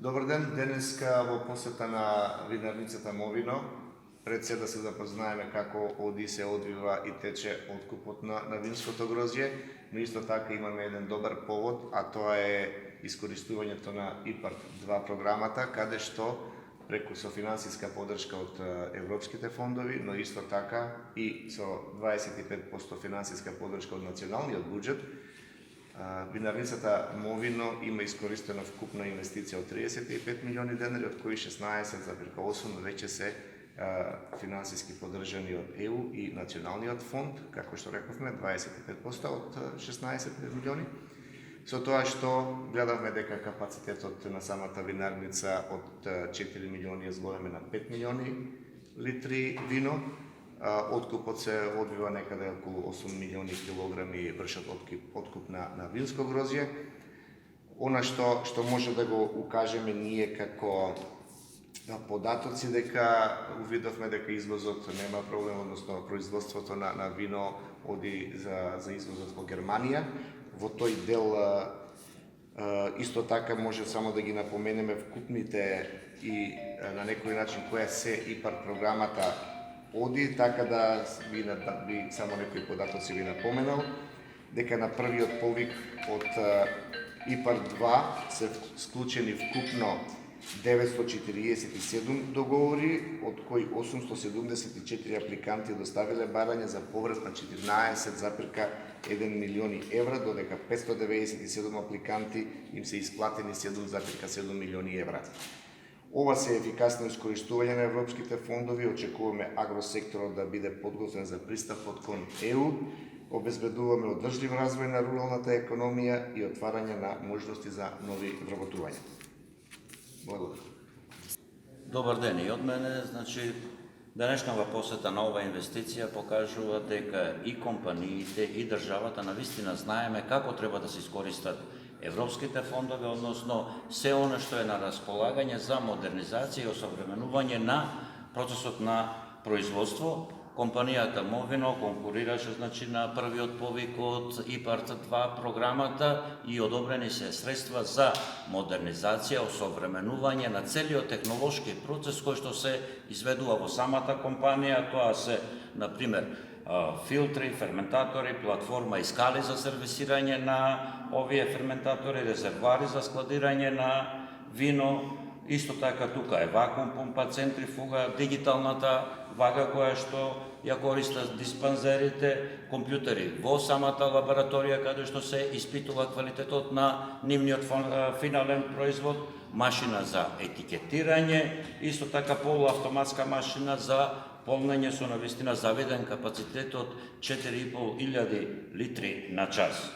Добар ден, денеска во посета на винарницата Мовино, пред се да се запознаеме како оди се одвива и тече откупот на винското грозје, но исто така имаме еден добар повод, а тоа е искористувањето на ИПАРД 2 програмата, каде што преку со финансиска поддршка од европските фондови, но исто така и со 25% финансиска поддршка од националниот буџет, винарницата Мовино има искористена вкупна инвестиција од 35 милиони денари, од кои 16,8 веќе се финансиски поддржани од ЕУ и националниот фонд, како што рековме, 25% од 16 милиони. Со тоа што гледавме дека капацитетот на самата винарница од 4 милиони е зголеме на 5 милиони литри вино, откупот се одвива некаде околу 8 милиони килограми вршат откуп на винско грозје. Она што може да го укажеме ние како податоци, дека увидовме дека извозот нема проблем, односно производството на вино оди за извозот во Германија. Во тој дел исто така може само да ги напоменеме вкупните и на некој начин која се ИПАРД програмата оди, така да би само некои податоци ви напоменал, дека на првиот повик од ИПАРД 2 се склучени вкупно 947 договори, од кои 874 апликанти доставиле барање за поврат на 14,1 милиони евра, додека 597 апликанти им се исплатени 7,7 милиони евра. Ова се ефикасно искористување на европските фондови, очекуваме агросекторот да биде подготвен за пристапот кон ЕУ, обезбедуваме одржлив развој на руралната економија и отварање на можности за нови вработувања. Благодарам. Добар ден и од мене. Денешнава посета на ова инвестиција покажува дека и компаниите и државата навистина знаеме како треба да се искористат европските фондови, односно се она што е на располагање за модернизација и осовременување на процесот на производство. Компанијата Мовино конкурираше на првиот повик од ИПАРД 2 програмата и одобрени се средства за модернизација, осовременување на целиот технолошки процес кој што се изведува во самата компанија. Тоа се, например, филтри, ферментатори, платформа и скали за сервисирање на овие ферментатори, резервоари за складирање на вино. Исто така тука е вакуум помпа, центрифуга, дигиталната вага која што ја користат диспанзерите, компјутери во самата лабораторија каде што се испитува квалитетот на нивниот финален производ, машина за етикетирање, исто така полуавтоматска машина за полнење со навистина завиден капацитет од 4.500 литри на час.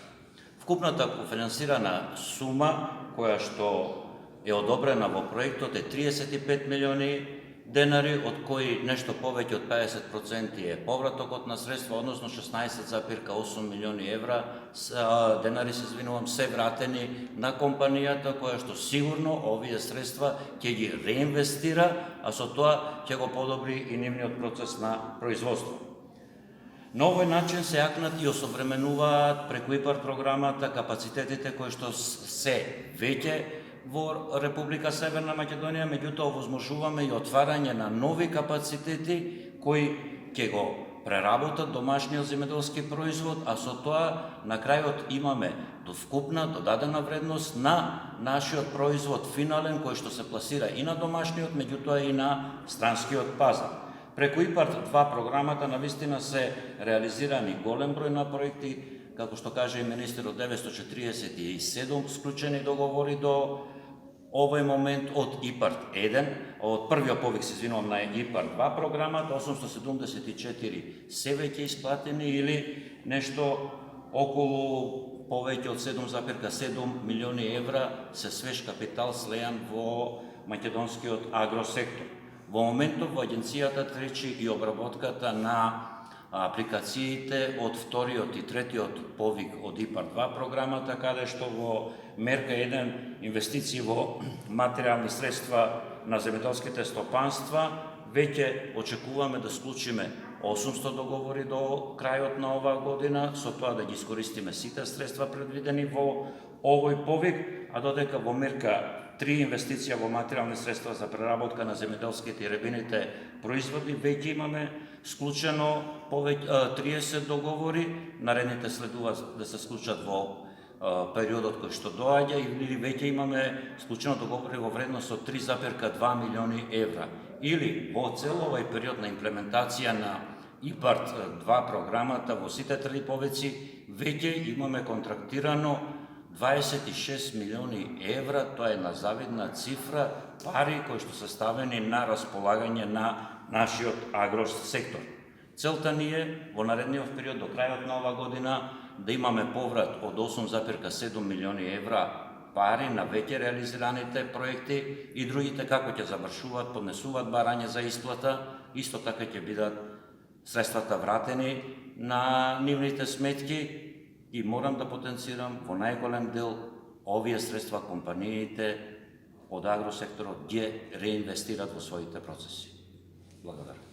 Вкупната кофинансирана сума која што е одобрена во проектот е 35 милиони денари, од кои нешто повеќе од 50% е повратокот на средства, односно 16,8 милиони евра денари се вратени на компанијата, која што сигурно овие средства ќе ги реинвестира, а со тоа ќе го подобри и нивниот процес на производство. На овој начин се јакнат и осовременуваат преку ИПАРД програмата капацитетите кои што се веќе во Република Северна Македонија, меѓутоа овозможуваме и отварање на нови капацитети кои ќе го преработат домашниот земјоделски производ, а со тоа на крајот имаме вкупна додадена вредност на нашиот производ финален кој што се пласира и на домашниот, меѓутоа и на странскиот пазар. Преку ИПАРД 2 програмата навистина се реализирани голем број на проекти, како што каже и министерот, 947 склучени договори до овој момент од ИПАРД 1, од првиот повик на ИПАРД 2 програмата, 874 се веќе исплатени или нешто околу повеќе од 7,7 милиони евра се свеж капитал слејан во македонскиот агросектор. Во моментов во агенцијата тречи и обработката на апликациите од вториот и третиот повик од ИПАРД 2 програмата, каде што во мерка 1 инвестиции во материјални средства на земјоделските стопанства веќе очекуваме да склучиме 800 договори до крајот на оваа година, со тоа да ги искористиме сите средства предвидени во овој повик, а додека во мерка 3 инвестиции во материјални средства за преработка на земјоделските и рибините производи. Веќе имаме склучено 30 договори, наредните следува да се склучат во периодот кој што доаѓа, или веќе имаме склучено договори во вредност од 3,2 милиони евра. Или во цел овај период на имплементација на ИПАРД 2 програмата во сите Трелиповеци, веќе имаме контрактирано 26 милиони евра, тоа е на завидна цифра, пари кои што се ставени на располагање на нашиот агросектор. Целта ни е во наредниот период до крајот на ова година да имаме поврат од 8,7 милиони евра пари на веќе реализираните проекти и другите како ќе завршуваат, поднесуваат барање за исплата, исто така ќе бидат средствата вратени на нивните сметки и морам да потенцирам во најголем дел овие средства компаниите од агросекторот ги реинвестират во своите процеси. Благодарам.